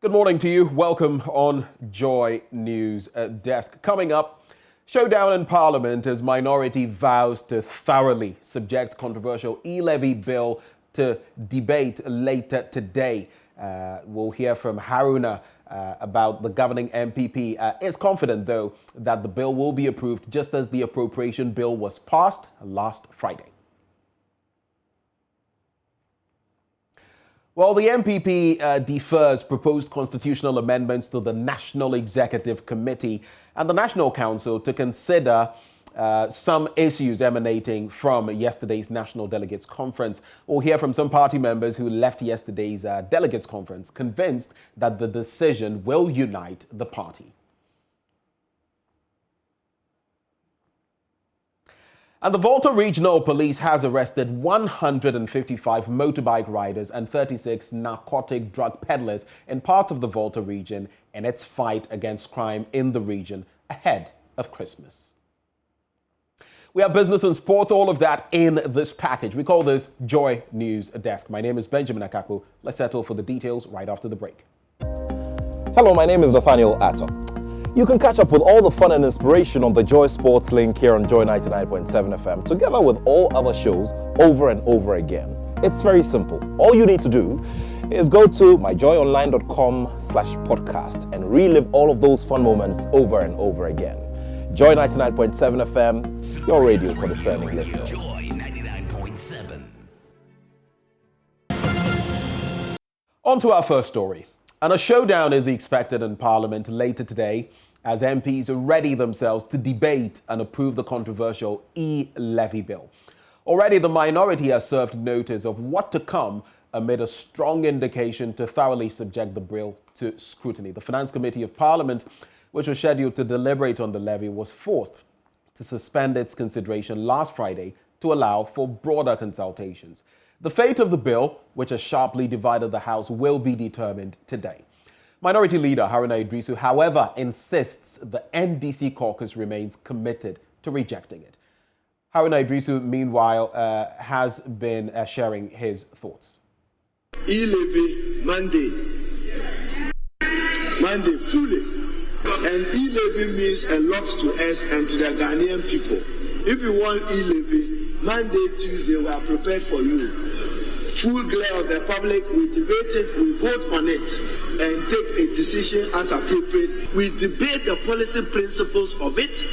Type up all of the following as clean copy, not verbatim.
Good morning to you. Welcome on Joy News Desk. Coming up, showdown in Parliament as minority vows to thoroughly subject controversial E-levy bill to debate later today. We'll hear from Haruna about the governing MPP. Is confident, though, that the bill will be approved just as the appropriation bill was passed last Friday. Well, the MPP defers proposed constitutional amendments to the National Executive Committee and the National Council to consider some issues emanating from yesterday's National Delegates Conference. We'll hear from some party members who left yesterday's Delegates Conference convinced that the decision will unite the party. And the Volta Regional Police has arrested 155 motorbike riders and 36 narcotic drug peddlers in parts of the Volta region in its fight against crime in the region ahead of Christmas. We have business and sports, all of that in this package. We call this Joy News Desk. My name is Benjamin Akaku. Let's settle for the details right after the break. Hello, my name is Nathaniel Atto. You can catch up with all the fun and inspiration on the Joy Sports link here on Joy 99.7 FM, together with all other shows over and over again. It's very simple. All you need to do is go to myjoyonline.com/podcast and relive all of those fun moments over and over again. Joy 99.7 FM, your radio for discerning listeners. Joy 99.7. On to our first story. And a showdown is expected in Parliament later today as MPs ready themselves to debate and approve the controversial E-levy bill. Already, the minority has served notice of what to come amid a strong indication to thoroughly subject the bill to scrutiny. The Finance Committee of Parliament, which was scheduled to deliberate on the levy, was forced to suspend its consideration last Friday to allow for broader consultations. The fate of the bill, which has sharply divided the House, will be determined today. Minority Leader Haruna Iddrisu, however, insists the NDC caucus remains committed to rejecting it. Haruna Iddrisu, meanwhile, has been sharing his thoughts. E-levy Monday fully. And E-levy means a lot to us and to the Ghanaian people. If you want E-levy, Monday, Tuesday, we are prepared for you. Full glare of the public, we debate it, we vote on it, and take a decision as appropriate. We debate the policy principles of it.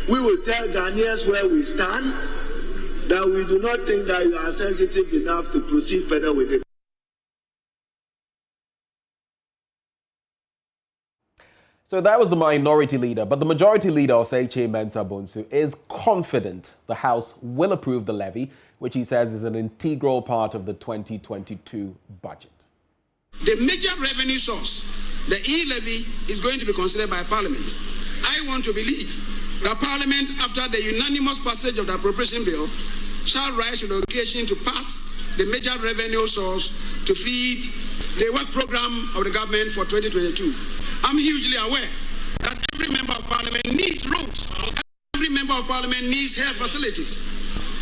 We will tell Ghanaians where we stand, that we do not think that you are sensitive enough to proceed further with it. So that was the minority leader, but the majority leader, Oseiche Mensah Bonsu, is confident the House will approve the levy, which he says is an integral part of the 2022 budget. The major revenue source, the E-levy, is going to be considered by Parliament. I want to believe that Parliament, after the unanimous passage of the appropriation bill, shall rise to the occasion to pass the major revenue source to feed the work program of the government for 2022. I'm hugely aware that every member of Parliament needs roads. Every member of Parliament needs health facilities.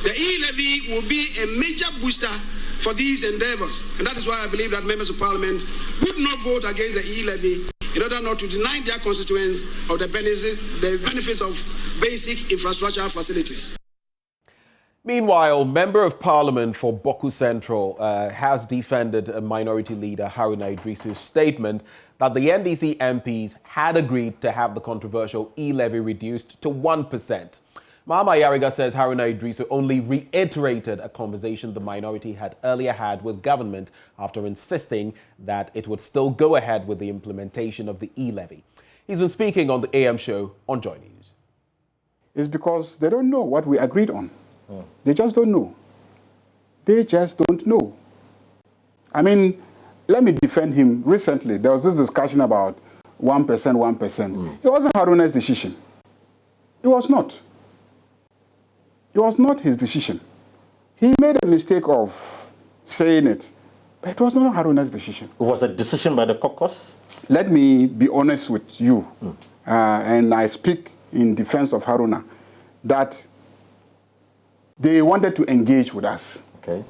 The E-levy will be a major booster for these endeavors. And that is why I believe that members of Parliament would not vote against the E-levy in order not to deny their constituents of the benefits of basic infrastructure facilities. Meanwhile, Member of Parliament for Boku Central has defended Minority Leader Haruna Iddrisu's statement that the NDC MPs had agreed to have the controversial E-levy reduced to 1%. Mahama Yariga says Haruna Iddrisu only reiterated a conversation the minority had earlier had with government after insisting that it would still go ahead with the implementation of the E-levy. He's been speaking on the AM show on Joy News. It's because they don't know what we agreed on. They just don't know. They just don't know. I mean, let me defend him. Recently, there was this discussion about 1%. It wasn't Haruna's decision. It was not. It was not his decision. He made a mistake of saying it, but it was not Haruna's decision. It was a decision by the caucus? Let me be honest with you, and I speak in defense of Haruna, that they wanted to engage with us. Okay.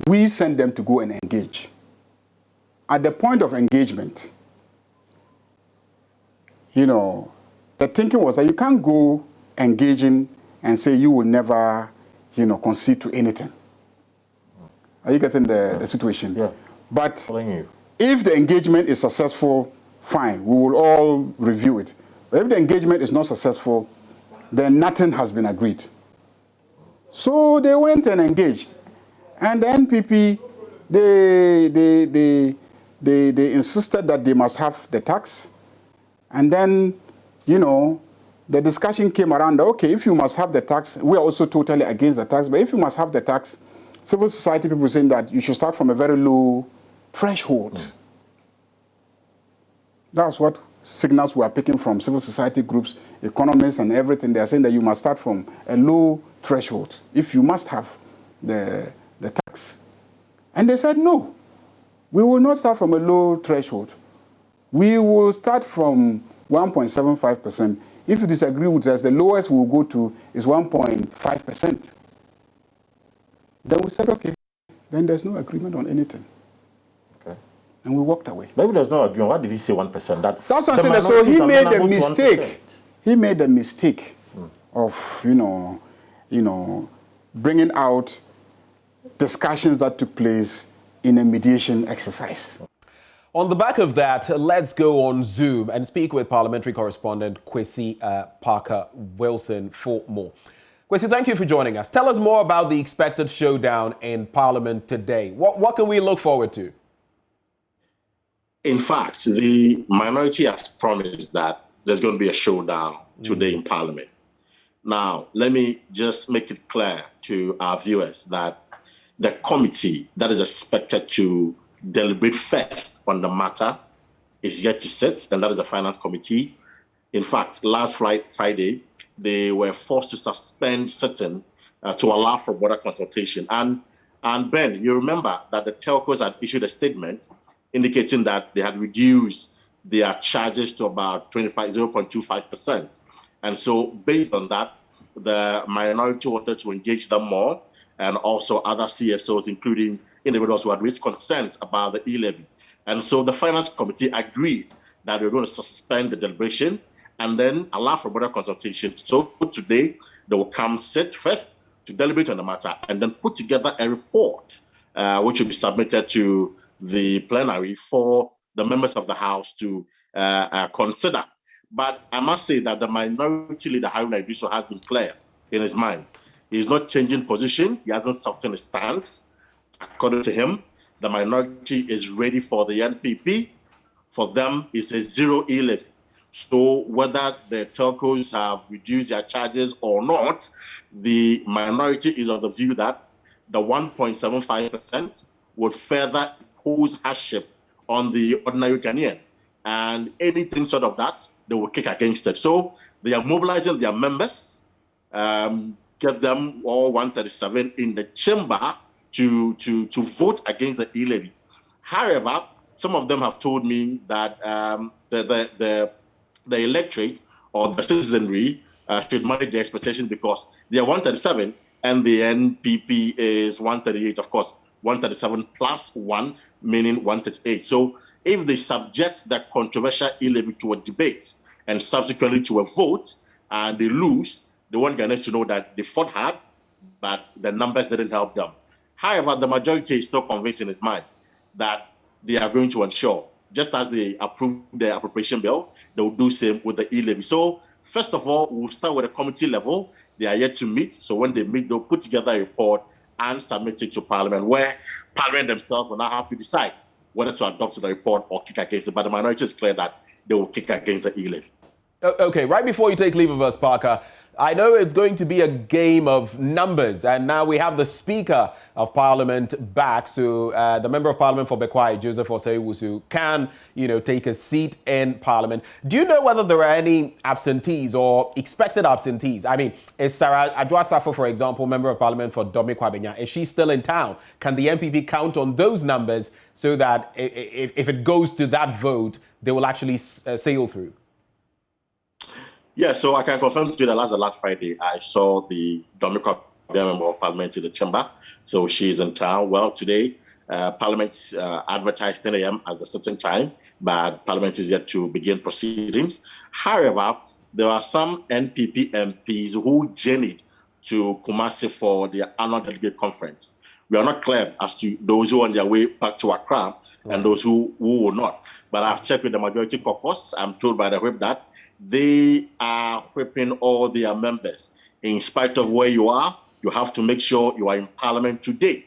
We sent them to go and engage. at the point of engagement, you know, the thinking was that you can't go engaging and say you will never, you know, concede to anything. Are you getting the situation? Yeah. But if the engagement is successful, fine, we will all review it. But if the engagement is not successful, then nothing has been agreed. So they went and engaged. And the NPP, they insisted that they must have the tax. And then, you know, the discussion came around that, okay, if you must have the tax, we are also totally against the tax, but if you must have the tax, civil society people saying that you should start from a very low threshold. That's what signals we are picking from civil society groups, economists and everything. They are saying that you must start from a low threshold if you must have the tax. And they said, no, we will not start from a low threshold. We will start from 1.75%. If you disagree with us, the lowest we will go to is 1.5%. Then we said, okay, then there's no agreement on anything. Okay. And we walked away. Maybe there's no agreement. Why did he say 1%? That's what I'm saying. So he made the mistake. He made the mistake of, you know, bringing out discussions that took place in a mediation exercise. On the back of that, let's go on Zoom and speak with parliamentary correspondent Kwesi Parker-Wilson for more. Kwesi, thank you for joining us. Tell us more about the expected showdown in Parliament today. What can we look forward to? In fact, the minority has promised that there's going to be a showdown today in Parliament. Now, let me just make it clear to our viewers that the committee that is expected to deliberate first on the matter is yet to sit, and that is the Finance Committee. In fact, last Friday, they were forced to suspend sitting to allow for broader consultation. And Ben, you remember that the telcos had issued a statement indicating that they had reduced their charges to about 0.25%. And so based on that, the minority wanted to engage them more, and also other CSOs, including individuals who had raised concerns about the E-levy. And so the Finance Committee agreed that they were going to suspend the deliberation and then allow for broader consultation. So today, they will come sit first to deliberate on the matter and then put together a report which will be submitted to the plenary for the members of the House to consider. But I must say that the minority leader, Haruna Iddrisu, has been clear in his mind. He's not changing position. He hasn't softened his stance. According to him, the minority is ready for the NPP. For them, it's a zero E-levy. So whether the telcos have reduced their charges or not, the minority is of the view that the 1.75% would further impose hardship on the ordinary Ghanaian. And anything short of that, they will kick against it. So they are mobilizing their members, get them all 137 in the chamber to vote against the E-levy. However, some of them have told me that the electorate or the citizenry should manage their expectations because they are 137 and the NPP is 138. Of course, 137 plus 1, meaning 138. So if they subject that controversial E-levy to a debate and subsequently to a vote and they lose, they want Ghanaians to know that they fought hard, but the numbers didn't help them. However, the majority is still convinced in his mind that they are going to ensure, just as they approved the appropriation bill, they will do same with the E-levy. So first of all, we'll start with the committee level. They are yet to meet. So when they meet, they'll put together a report and submit it to Parliament, where Parliament themselves will now have to decide whether to adopt the report or kick against it. But the minority is clear that they will kick against the E-levy. Okay, right before you take leave of us, Parker, I know it's going to be a game of numbers, and now we have the Speaker of Parliament back, so the Member of Parliament for Bekwai, Joseph Osei-Wusu, can, take a seat in Parliament. Do you know whether there are any absentees or expected absentees? I mean, is Sarah Adwa-Safo, for example, Member of Parliament for Domi Kwabenya, is she still in town? Can the NPP count on those numbers so that if it goes to that vote, they will actually sail through? Yeah, so I can confirm to you that last Friday, I saw the Dominica Member of Parliament in the chamber. So she's in town. Well, today, Parliament's advertised 10 a.m. as the sitting time, but Parliament is yet to begin proceedings. However, there are some NPP MPs who journeyed to Kumasi for their annual delegate conference. We are not clear as to those who are on their way back to Accra and those who will not. But I've checked with the majority caucus. I'm told by the whip that they are whipping all their members. In spite of where you are, you have to make sure you are in Parliament today.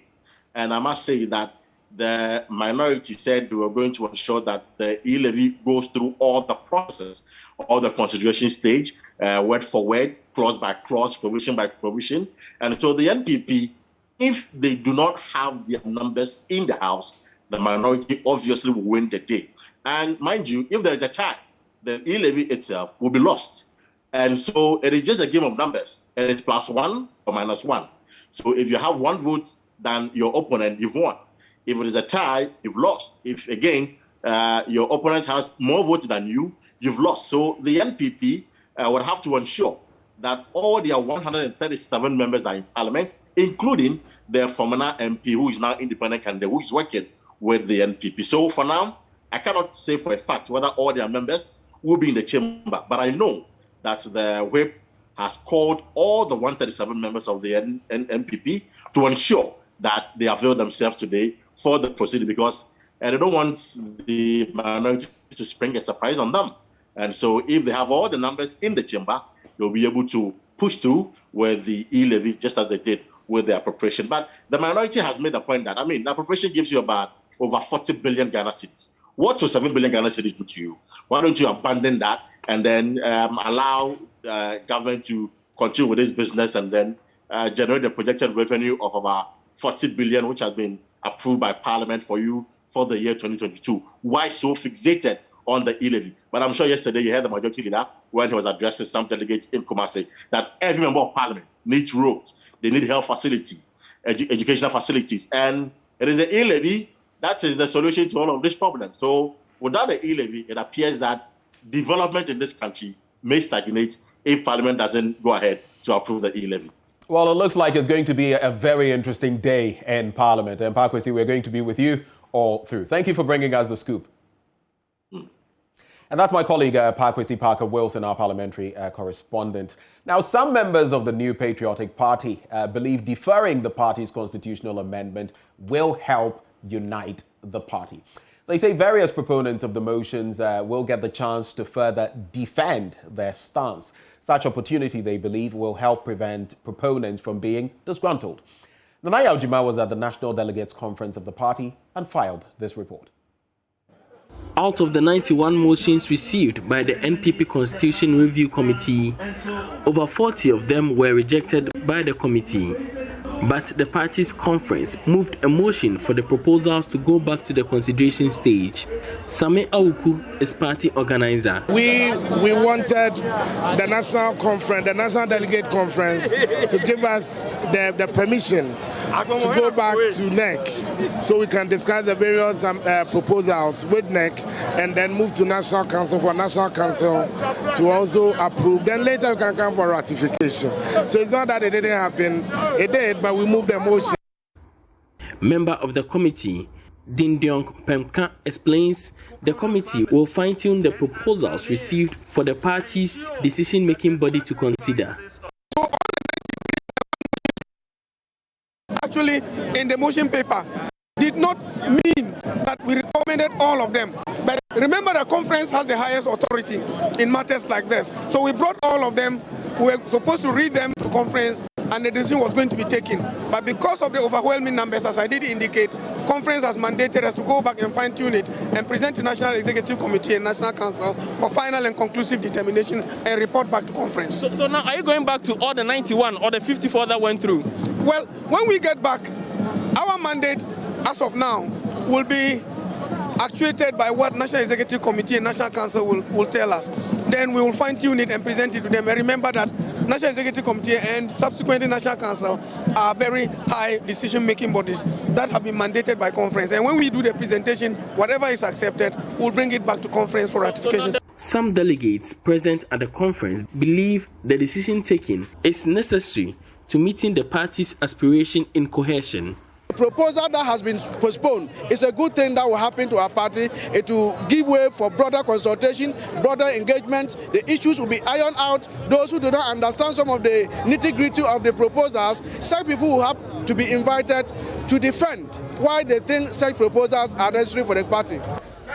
And I must say that the minority said they were going to ensure that the E-levy goes through all the process, all the consideration stage, word for word, clause by clause, provision by provision. And so the NPP, if they do not have their numbers in the House, the minority obviously will win the day. And mind you, if there is a tie, the E-levy itself will be lost. And so it is just a game of numbers, and it's +1 or -1. So if you have one vote than your opponent, you've won. If it is a tie, you've lost. If, again, your opponent has more votes than you, you've lost. So the NPP would have to ensure that all their 137 members are in Parliament, including their former MP, who is now independent candidate, who is working with the NPP. So for now, I cannot say for a fact whether all their members will be in the chamber, but I know that the whip has called all the 137 members of the NPP to ensure that they avail themselves today for the proceeding, because they don't want the minority to spring a surprise on them. And so if they have all the numbers in the chamber, they'll be able to push through with the E-levy just as they did with the appropriation. But the minority has made the point that, the appropriation gives you about over 40 billion Ghana cedis. What will 7 billion Ghana cedis do to you? Why don't you abandon that and then allow government to continue with this business and then generate the projected revenue of about 40 billion, which has been approved by Parliament for you for the year 2022? Why so fixated on the E-levy? But I'm sure yesterday you heard the majority leader when he was addressing some delegates in Kumasi that every member of Parliament needs roads, they need health facilities, educational facilities, and it is the E-levy that is the solution to all of this problem. So without the E-levy, it appears that development in this country may stagnate if Parliament doesn't go ahead to approve the E-levy. Well, it looks like it's going to be a very interesting day in Parliament. And Parkwesi, we're going to be with you all through. Thank you for bringing us the scoop. And that's my colleague, Parkwesi Parker Wilson, our parliamentary correspondent. Now, some members of the New Patriotic Party believe deferring the party's constitutional amendment will help unite the party. They say various proponents of the motions will get the chance to further defend their stance. Such opportunity, they believe, will help prevent proponents from being disgruntled. Nanaya Ojima was at the National Delegates Conference of the party and filed this report. Out of the 91 motions received by the NPP Constitution Review Committee, over 40 of them were rejected by the committee. But the party's conference moved a motion for the proposals to go back to the consideration stage. Same Awuku is party organizer. We wanted the national conference, the National Delegate Conference, to give us the permission to go back to NEC so we can discuss the various proposals with NEC and then move to National Council for National Council to also approve. Then later we can come for ratification. So it's not that it didn't happen, it did, but we moved the motion. Member of the committee, Dindyong Pemka, explains the committee will fine-tune the proposals received for the party's decision-making body to consider. Actually, in the motion paper, did not mean that we recommended all of them. But remember, the conference has the highest authority in matters like this. So we brought all of them. We were supposed to read them to conference, and the decision was going to be taken. But because of the overwhelming numbers, as I did indicate, conference has mandated us to go back and fine-tune it and present to National Executive Committee and National Council for final and conclusive determination and report back to conference. So now, are you going back to all the 91 or the 54 that went through? Well, when we get back, our mandate, as of now, will be actuated by what National Executive Committee and National Council will tell us. Then we will fine-tune it and present it to them. And remember that National Executive Committee and subsequently National Council are very high decision-making bodies that have been mandated by conference. And when we do the presentation, whatever is accepted, we'll bring it back to conference for ratification. Some delegates present at the conference believe the decision taken is necessary to meeting the party's aspiration in cohesion. The proposal that has been postponed is a good thing that will happen to our party. It will give way for broader consultation, broader engagement. The issues will be ironed out. Those who do not understand some of the nitty-gritty of the proposals, such people will have to be invited to defend why they think such proposals are necessary for the party.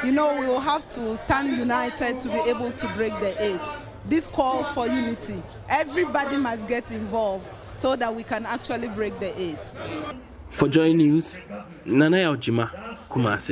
You know, we will have to stand united to be able to break the 8. This calls for unity. Everybody must get involved so that we can actually break the 8. For Joy News, Nanaya Ojima, Kumasi.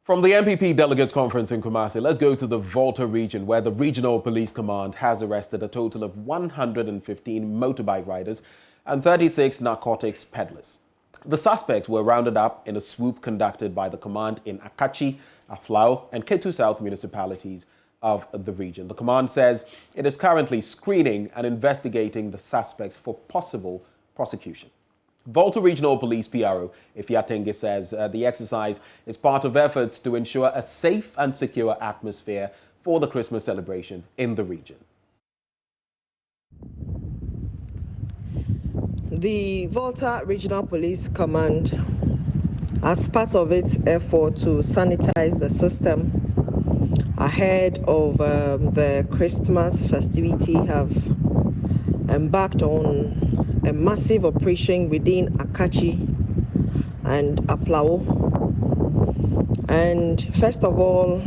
From the MPP Delegates Conference in Kumasi, let's go to the Volta region, where the Regional Police Command has arrested a total of 115 motorbike riders and 36 narcotics peddlers. The suspects were rounded up in a swoop conducted by the command in Akachi, Aflao, and Ketu South municipalities of the region. The command says it is currently screening and investigating the suspects for possible prosecution. Volta Regional Police PRO Ifiatenge says the exercise is part of efforts to ensure a safe and secure atmosphere for the Christmas celebration in the region. The Volta Regional Police Command, as part of its effort to sanitize the system ahead of the Christmas festivity, have embarked on a massive operation within Akachi and Aplao. And first of all,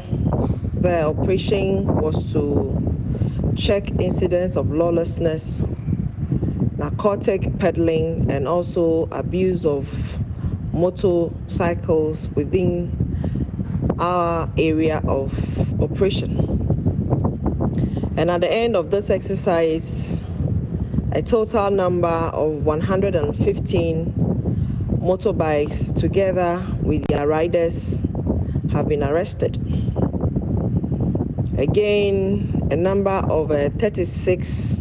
the operation was to check incidents of lawlessness, narcotic peddling, and also abuse of motorcycles within our area of operation. And at the end of this exercise, a total number of 115 motorbikes together with their riders have been arrested. Again, a number of 36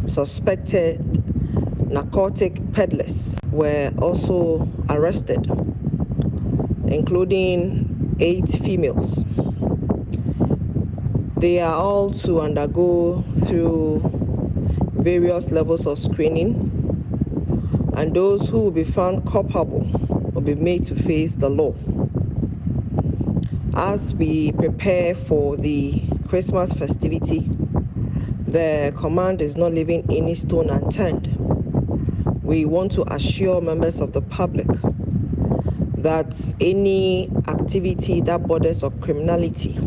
suspected narcotic peddlers were also arrested, including 8 females. They are all to undergo through various levels of screening, and those who will be found culpable will be made to face the law. As we prepare for the Christmas festivity, the command is not leaving any stone unturned. We want to assure members of the public that any activity that borders on criminality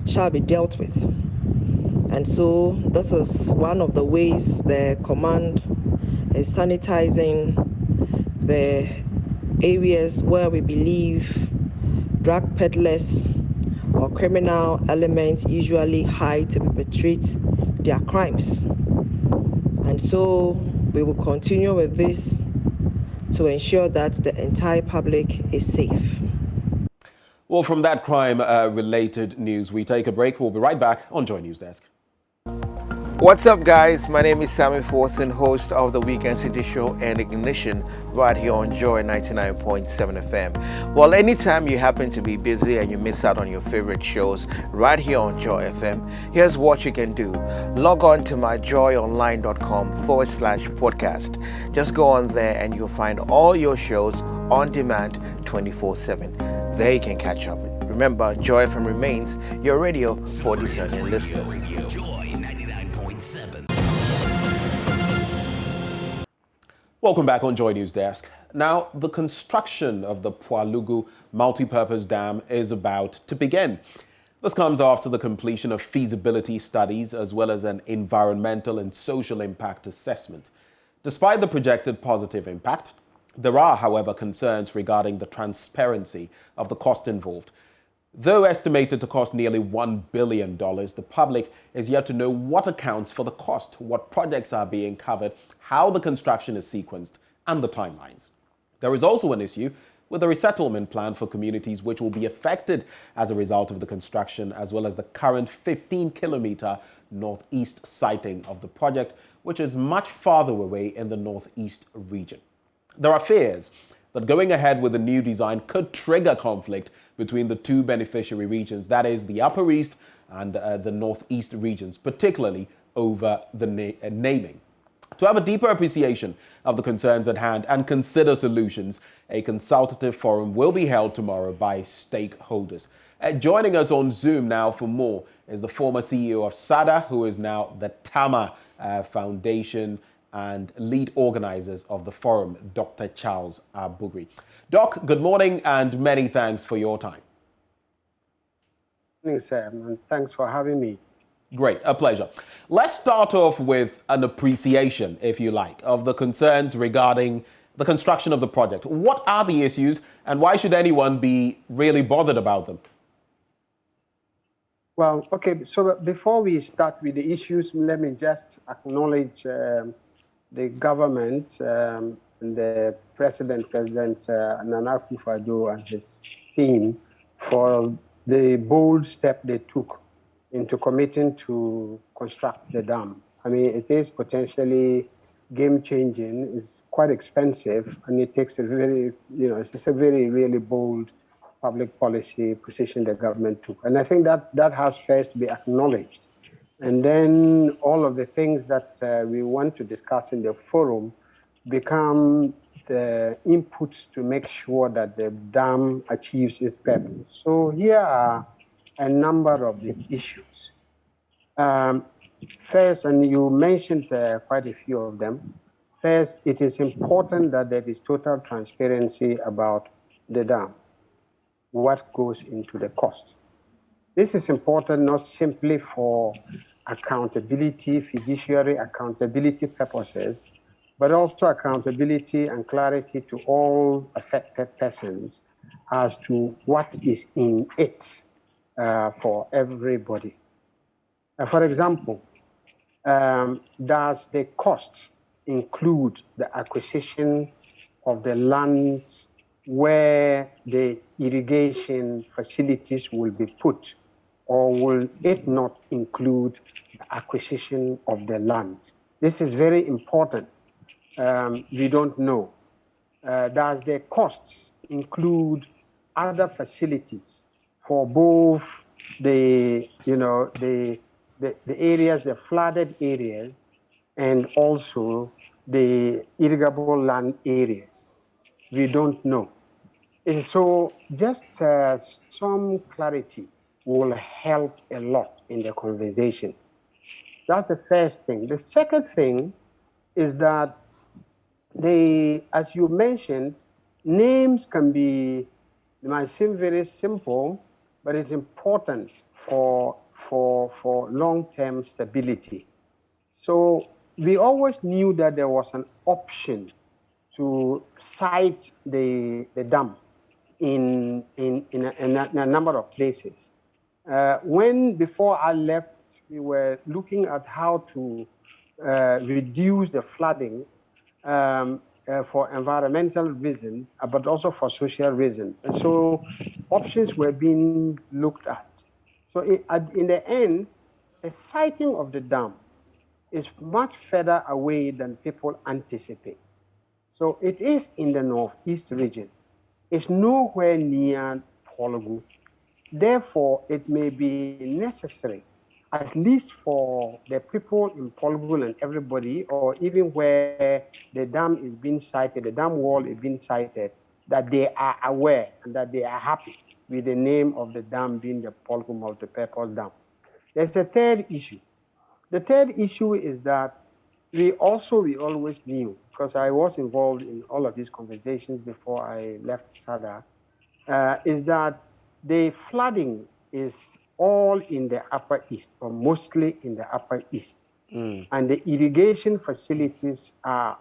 shall be dealt with. And so this is one of the ways the command is sanitizing the areas where we believe drug peddlers or criminal elements usually hide to perpetrate their crimes. And so we will continue with this to ensure that the entire public is safe. Well, from that crime-related news, we take a break. We'll be right back on Joy News Desk. What's up, guys? My name is Sammy Forson, host of the Weekend City Show and Ignition right here on Joy 99.7 FM. Well, anytime you happen to be busy and you miss out on your favorite shows right here on Joy FM, here's what you can do. Log on to myjoyonline.com/podcast. Just go on there and you'll find all your shows on demand 24/7. There you can catch up. Remember, Joy FM remains your radio for discerning listeners. Welcome back on Joy News Desk. Now, the construction of the Pwalugu multipurpose dam is about to begin. This comes after the completion of feasibility studies as well as an environmental and social impact assessment. Despite the projected positive impact, there are, however, concerns regarding the transparency of the cost involved. Though estimated to cost nearly $1 billion, the public is yet to know what accounts for the cost, what projects are being covered, how the construction is sequenced, and the timelines. There is also an issue with the resettlement plan for communities which will be affected as a result of the construction, as well as the current 15-kilometer northeast siting of the project, which is much farther away in the northeast region. There are fears that going ahead with the new design could trigger conflict between the two beneficiary regions, that is, the Upper East and the Northeast regions, particularly over the naming. To have a deeper appreciation of the concerns at hand and consider solutions, a consultative forum will be held tomorrow by stakeholders. Joining us on Zoom now for more is the former CEO of SADA, who is now the Tama Foundation and lead organizers of the forum, Dr. Charles Abugri. Doc, good morning and many thanks for your time. Good morning, Sam, and thanks for having me. Great, a pleasure. Let's start off with an appreciation, if you like, of the concerns regarding the construction of the project. What are the issues and why should anyone be really bothered about them? Well, okay, so before we start with the issues, let me just acknowledge the government and the President Nana Akufo-Addo and his team for the bold step they took into committing to construct the dam. I mean, it is potentially game-changing. It's quite expensive, and it takes a very, it's a very, really bold public policy position the government took. And I think that has first to be acknowledged. And then all of the things that we want to discuss in the forum become the inputs to make sure that the dam achieves its purpose. So here are a number of the issues. First, and you mentioned quite a few of them. First, it is important that there is total transparency about the dam, what goes into the cost. This is important not simply for accountability, fiduciary accountability purposes, but also accountability and clarity to all affected persons as to what is in it for everybody. For example, does the cost include the acquisition of the land where the irrigation facilities will be put, or will it not include the acquisition of the land? This is very important. We don't know. Does the costs include other facilities for both the areas, the flooded areas, and also the irrigable land areas? We don't know. And so just some clarity will help a lot in the conversation. That's the first thing. The second thing is that as you mentioned, names might seem very simple, but it's important for long-term stability. So we always knew that there was an option to site the dam in a number of places. Before I left, we were looking at how to reduce the flooding for environmental reasons, but also for social reasons. And so options were being looked at. So in the end, the siting of the dam is much further away than people anticipate. So it is in the northeast region. It's nowhere near Polugu. Therefore, it may be necessary, at least for the people in Polugu and everybody, or even where the dam is being sited, the dam wall is being sited, that they are aware and that they are happy with the name of the dam being the Polugu Multipurpose Dam. There's a third issue. The third issue is that we always knew, because I was involved in all of these conversations before I left SADA, is that the flooding is all in the Upper East, or mostly in the Upper East. And the irrigation facilities are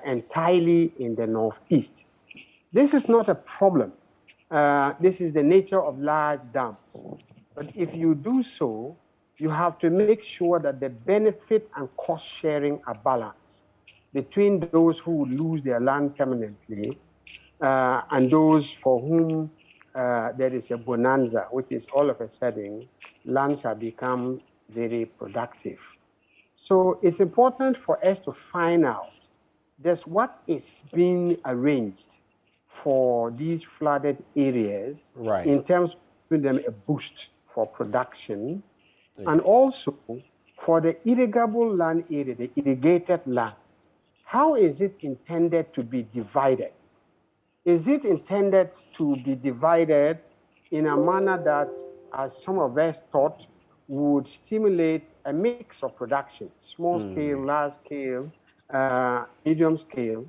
entirely in the Northeast. This is not a problem. This is the nature of large dams. But if you do so, you have to make sure that the benefit and cost sharing are balanced between those who lose their land permanently and those for whom there is a bonanza, which is all of a sudden lands have become very productive. So it's important for us to find out just what is being arranged for these flooded areas in terms of giving them a boost for production. And also For the irrigable land area, the irrigated land, how is it intended to be divided? Is it intended to be divided in a manner that, as some of us thought, would stimulate a mix of production, small scale, large scale, medium scale,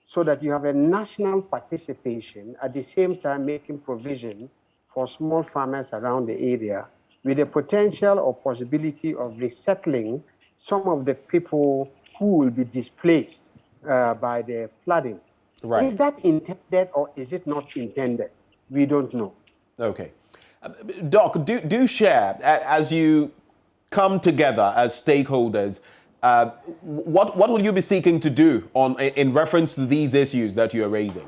so that you have a national participation, at the same time making provision for small farmers around the area, with the potential or possibility of resettling some of the people who will be displaced by the flooding. Right. Is that intended or is it not intended? We don't know. Okay. Doc, do share, as you come together as stakeholders, what will you be seeking to do in reference to these issues that you are raising?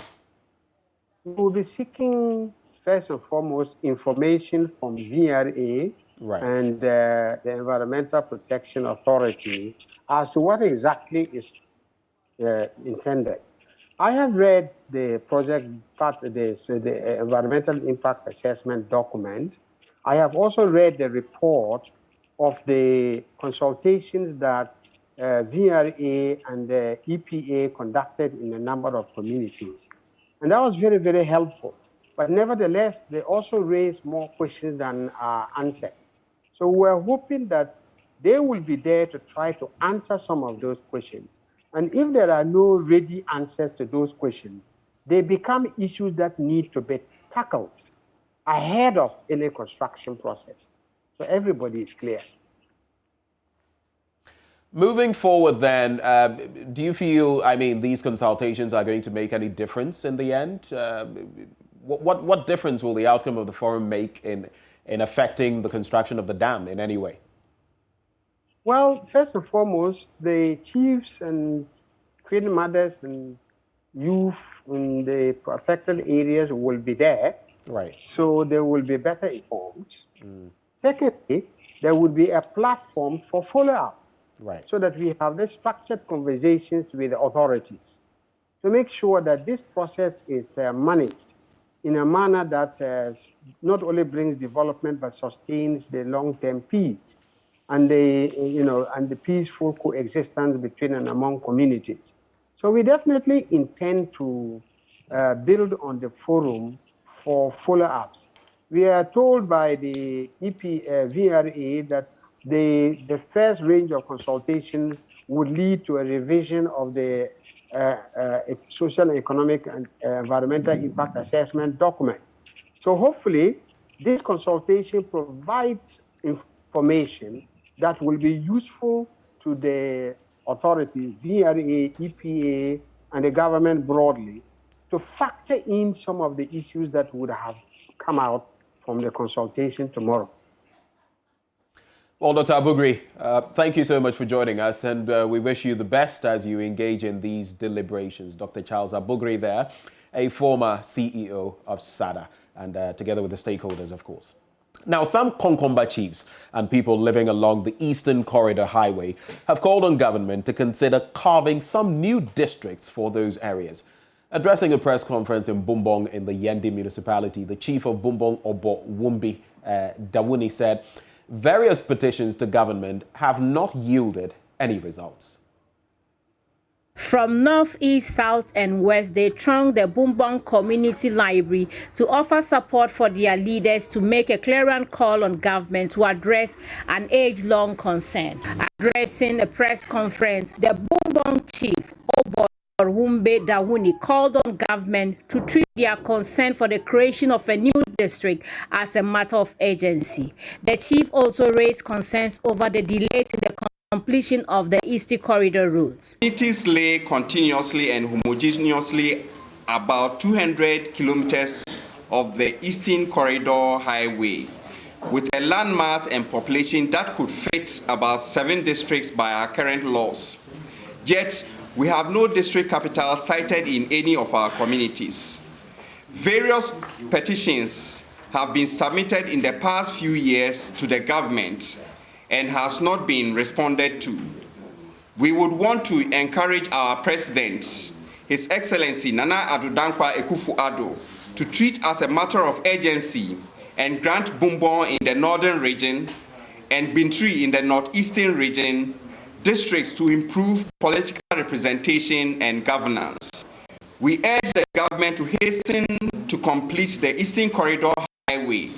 We will be seeking, first and foremost, information from VRA and the Environmental Protection Authority as to what exactly is intended. I have read the project part of the environmental impact assessment document. I have also read the report of the consultations that VRA and the EPA conducted in a number of communities. And that was very, very helpful. But nevertheless, they also raised more questions than answered. So we're hoping that they will be there to try to answer some of those questions. And if there are no ready answers to those questions, they become issues that need to be tackled ahead of any construction process. So everybody is clear. Moving forward then, do you feel, these consultations are going to make any difference in the end? What difference will the outcome of the forum make in affecting the construction of the dam in any way? Well, first and foremost, the chiefs and queen mothers and youth in the affected areas will be there. Right. So they will be better informed. Secondly, there will be a platform for follow-up. Right. So that we have the structured conversations with the authorities to make sure that this process is managed in a manner that not only brings development but sustains the long-term peace and the peaceful coexistence between and among communities. So we definitely intend to build on the forum for follow-ups. We are told by the VRA that the first range of consultations would lead to a revision of the social, economic, and environmental impact assessment document. So hopefully, this consultation provides information that will be useful to the authorities, VRA, EPA, and the government broadly, to factor in some of the issues that would have come out from the consultation tomorrow. Well, Dr. Abugri, thank you so much for joining us, and we wish you the best as you engage in these deliberations. Dr. Charles Abugri there, a former CEO of SADA, and together with the stakeholders, of course. Now, some Konkomba chiefs and people living along the Eastern Corridor Highway have called on government to consider carving some new districts for those areas. Addressing a press conference in Bumbong in the Yendi municipality, the chief of Bumbong, Obo Wumbi Dawuni, said various petitions to government have not yielded any results. From north, east, south, and west, they thronged the Bumbong Community Library to offer support for their leaders to make a clarion call on government to address an age-long concern. Addressing a press conference, the Bumbong chief, Obo Wumbi Dawuni, called on government to treat their concern for the creation of a new district as a matter of urgency. The chief also raised concerns over the delays in the completion of the Eastern Corridor routes. Communities lay continuously and homogeneously about 200 kilometers of the Eastern Corridor Highway, with a landmass and population that could fit about 7 districts by our current laws. Yet, we have no district capital cited in any of our communities. Various petitions have been submitted in the past few years to the government and has not been responded to. We would want to encourage our President, His Excellency Nana Addo Dankwa Akufo-Addo, to treat as a matter of urgency and grant Bumbong in the northern region and Bintri in the northeastern region districts to improve political representation and governance. We urge the government to hasten to complete the Eastern Corridor Highway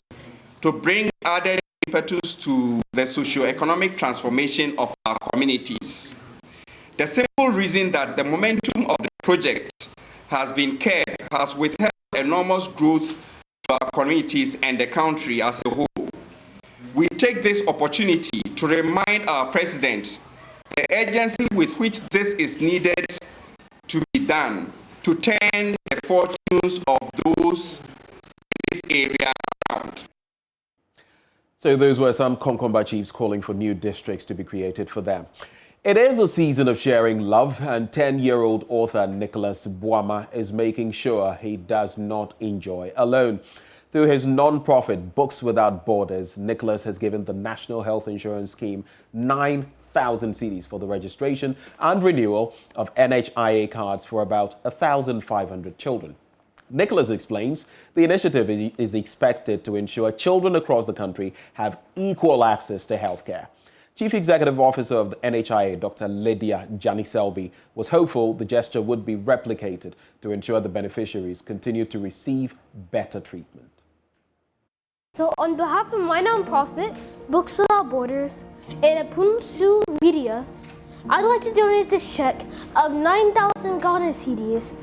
to bring added impetus to the socio-economic transformation of our communities. The simple reason that the momentum of the project has been curbed has withheld enormous growth to our communities and the country as a whole. We take this opportunity to remind our President the urgency with which this is needed to be done to turn the fortunes of those in this area around. So those were some Konkomba chiefs calling for new districts to be created for them. It is a season of sharing love, and 10-year-old author Nicholas Boama is making sure he does not enjoy alone. Through his non-profit Books Without Borders, Nicholas has given the National Health Insurance Scheme 9,000 cedis for the registration and renewal of NHIA cards for about 1,500 children. Nicholas explains the initiative is expected to ensure children across the country have equal access to healthcare. Chief Executive Officer of the NHIA, Dr. Lydia Janiselbi, was hopeful the gesture would be replicated to ensure the beneficiaries continue to receive better treatment. So on behalf of my nonprofit, Books Without Borders, and Apunsu Media, I'd like to donate this check of 9,000 Ghana cedis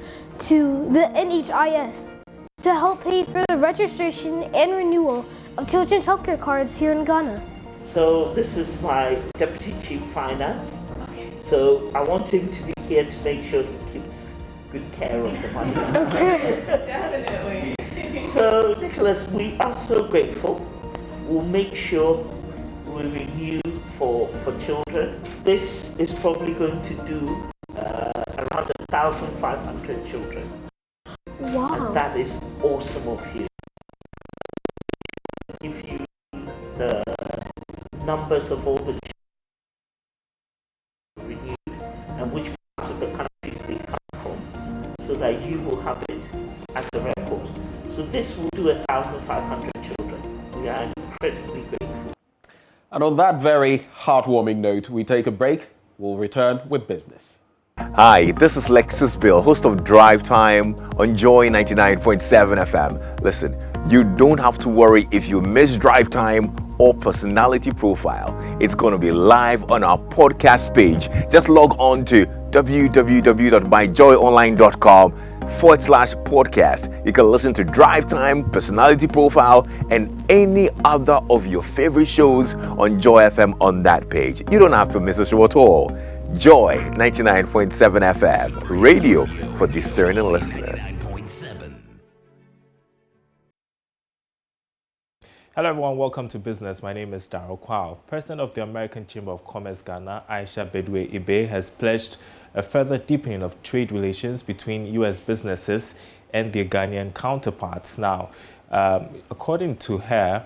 to the NHIS to help pay for the registration and renewal of children's healthcare cards here in Ghana. So this is my Deputy Chief Finance. So I want him to be here to make sure he keeps good care of the money. Okay. Definitely. So Nicholas, we are so grateful. We'll make sure we renew for children. This is probably going to do around 1,500 children. Wow. And that is awesome of you. Give you the numbers of all the children renewed and which part of the countries they come from, so that you will have it as a record. So this will do 1,500 children. We are incredibly grateful. And on that very heartwarming note, we take a break. We'll return with business. Hi, this is Lexus Bill, host of Drive Time on Joy 99.7 FM. Listen, you don't have to worry if you miss Drive Time or Personality Profile. It's going to be live on our podcast page. Just log on to www.myjoyonline.com/podcast. You can listen to Drive Time, Personality Profile, and any other of your favorite shows on Joy FM on that page. You don't have to miss a show at all. Joy 99.7 FM, radio for discerning listeners. Hello everyone, welcome to Business. My name is Darryl Kwao. President of the American Chamber of Commerce Ghana, Aisha Bedwe Ibe, has pledged a further deepening of trade relations between U.S. businesses and their Ghanaian counterparts. Now, according to her,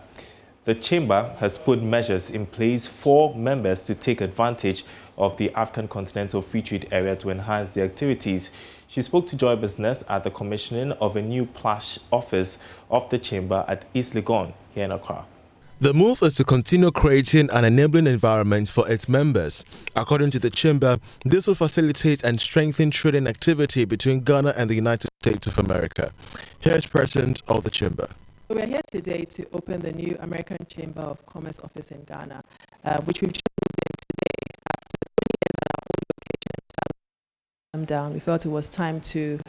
the Chamber has put measures in place for members to take advantage of the African Continental Free Trade Area to enhance their activities. She spoke to Joy Business at the commissioning of a new plush office of the Chamber at East Legon here in Accra. The move is to continue creating an enabling environment for its members. According to the Chamber, this will facilitate and strengthen trading activity between Ghana and the United States of America. Here's President of the Chamber. We're here today to open the new American Chamber of Commerce office in Ghana, which we've just opened today after 20 years at our old location down. We felt it was time to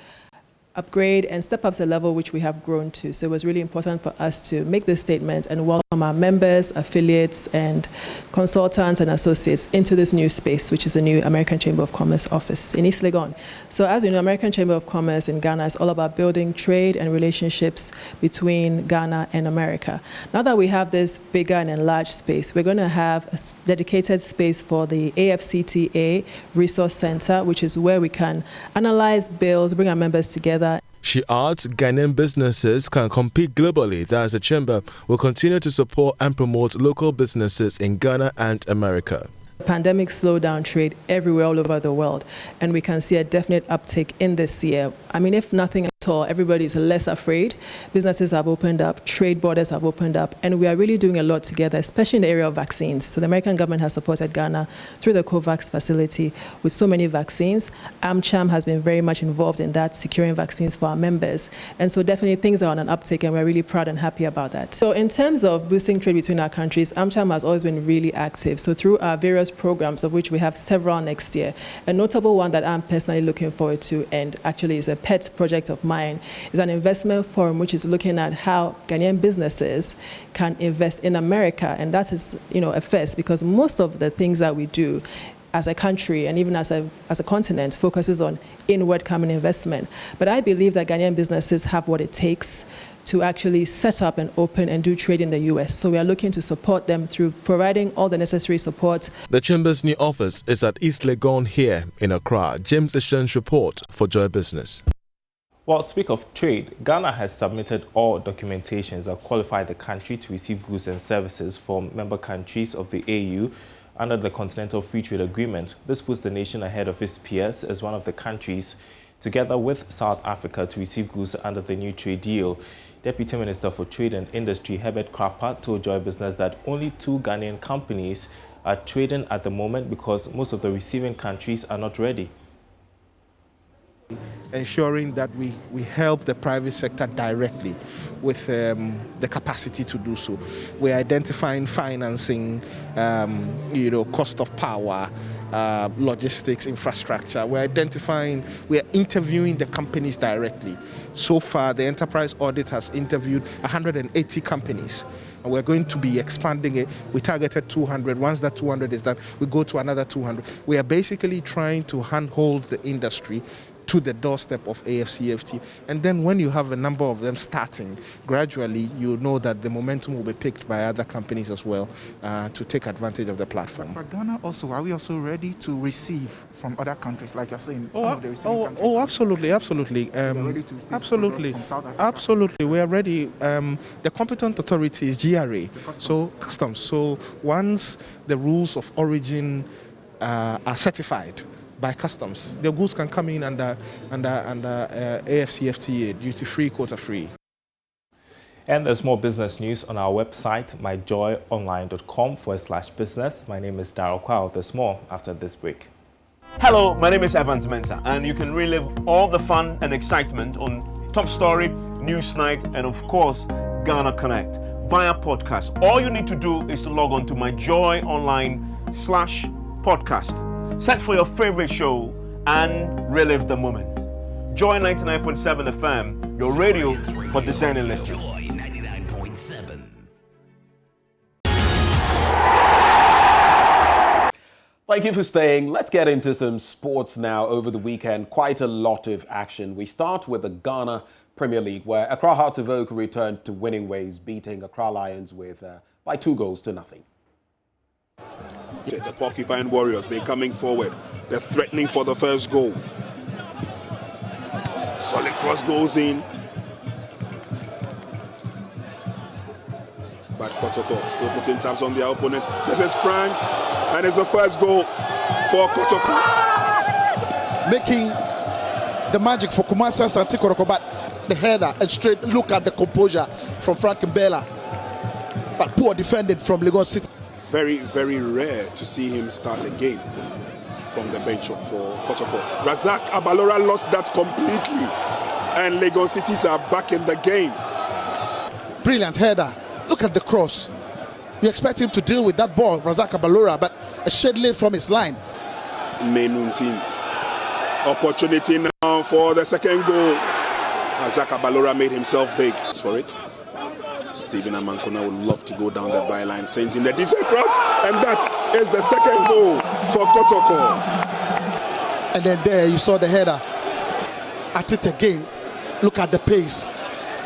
upgrade and step up to the level which we have grown to. So it was really important for us to make this statement and welcome our members, affiliates, and consultants and associates into this new space, which is the new American Chamber of Commerce office in East Legon. So as you know, American Chamber of Commerce in Ghana is all about building trade and relationships between Ghana and America. Now that we have this bigger and enlarged space, we're going to have a dedicated space for the AFCTA Resource Center, which is where we can analyze bills, bring our members together. She adds Ghanaian businesses can compete globally. Thus, the Chamber will continue to support and promote local businesses in Ghana and America. The pandemic slowed down trade everywhere all over the world, and we can see a definite uptick in this year. I mean, if nothing else, everybody's less afraid. Businesses have opened up, trade borders have opened up, and we are really doing a lot together, especially in the area of vaccines. So the American government has supported Ghana through the COVAX facility with so many vaccines. AmCham has been very much involved in that, securing vaccines for our members. And so definitely things are on an uptick, and we're really proud and happy about that. So in terms of boosting trade between our countries, AmCham has always been really active. So through our various programs, of which we have several next year, a notable one that I'm personally looking forward to, and actually is a pet project of mine, is an investment forum which is looking at how Ghanaian businesses can invest in America. And that is, a first, because most of the things that we do as a country and even as a continent focuses on inward coming investment. But I believe that Ghanaian businesses have what it takes to actually set up and open and do trade in the U.S. So we are looking to support them through providing all the necessary support. The Chamber's new office is at East Legon here in Accra. James Ishan's report for Joy Business. Well, speak of trade, Ghana has submitted all documentations that qualify the country to receive goods and services from member countries of the AU under the Continental Free Trade Agreement. This puts the nation ahead of its peers as one of the countries, together with South Africa, to receive goods under the new trade deal. Deputy Minister for Trade and Industry Herbert Krapa told Joy Business that only 2 Ghanaian companies are trading at the moment because most of the receiving countries are not ready. Ensuring that we help the private sector directly with the capacity to do so. We're identifying financing, cost of power, logistics, infrastructure. We're interviewing the companies directly. So far, the enterprise audit has interviewed 180 companies. And we're going to be expanding it. We targeted 200. Once that 200 is done, we go to another 200. We are basically trying to handhold the industry to the doorstep of AFCFT. And then when you have a number of them starting, gradually you know that the momentum will be picked by other companies as well to take advantage of the platform. But Ghana also, are we also ready to receive from other countries, like you're saying, some of the receiving countries? Oh, absolutely. We're ready to receive Absolutely. from South Africa? Absolutely, we are ready. The competent authority is GRA, so customs. So once the rules of origin are certified by customs, the goods can come in under AFCFTA, duty-free, quota-free. And there's more business news on our website, myjoyonline.com/business. My name is Daryl Kwao. There's more after this break. Hello, my name is Evans Mensah, and you can relive all the fun and excitement on Top Story, Newsnight, and of course, Ghana Connect via podcast. All you need to do is to log on to myjoyonline/podcast. Search for your favorite show and relive the moment. Joy 99.7 FM, your radio for discerning listeners. Joy 99.7. Thank you for staying. Let's get into some sports now. Over the weekend, quite a lot of action. We start with the Ghana Premier League, where Accra Hearts of Oak returned to winning ways, beating Accra Lions by 2-0-0. The Porcupine Warriors, they're coming forward. They're threatening for the first goal. Solid cross goes in. But Kotoko still putting tabs on their opponents. This is Frank, and it's the first goal for Kotoko. Making the magic for Kumasa Santi Kotoko, but the header and straight look at the composure from Frank Mbela. But poor defending from Lagos City. Very, very rare to see him start again from the bench for Kotoko. Razak Abalora lost that completely, and Lagos Cities are back in the game. Brilliant header. Look at the cross. You expect him to deal with that ball, Razak Abalora, but a shade late from his line. Menun team. Opportunity now for the second goal. Razak Abalora made himself big for it. Stephen Amankona would love to go down the byline, sends in the decent cross, and that is the second goal for Kotoko. And then there you saw the header. At it again. Look at the pace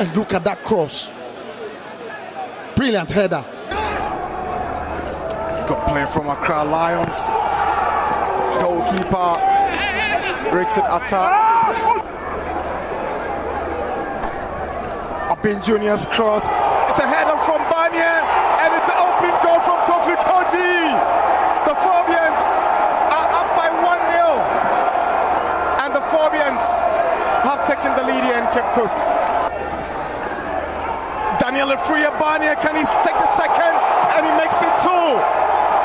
and look at that cross. Brilliant header. Got play from Accra Lions. Goalkeeper breaks it attack. Abin Junior's cross. It's a header from Banya, and it's the open goal from Kofi Koji. The Phobians are up by 1-0, and the Phobians have taking the lead here in Cape Coast. Daniel Efriabania, can he take the second? And he makes it 2.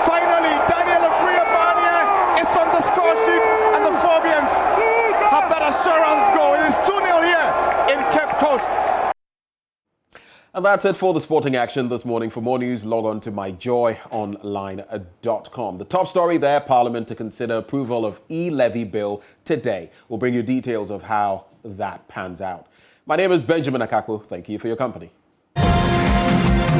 Finally, Daniel Efriabania is on the score sheet, and the Phobians have that assurance goal. It is 2-0 here in Cape Coast. And that's it for the sporting action this morning. For more news, log on to myjoyonline.com. The top story there, Parliament to consider approval of E-levy bill today. We'll bring you details of how that pans out. My name is Benjamin Akakpo. Thank you for your company.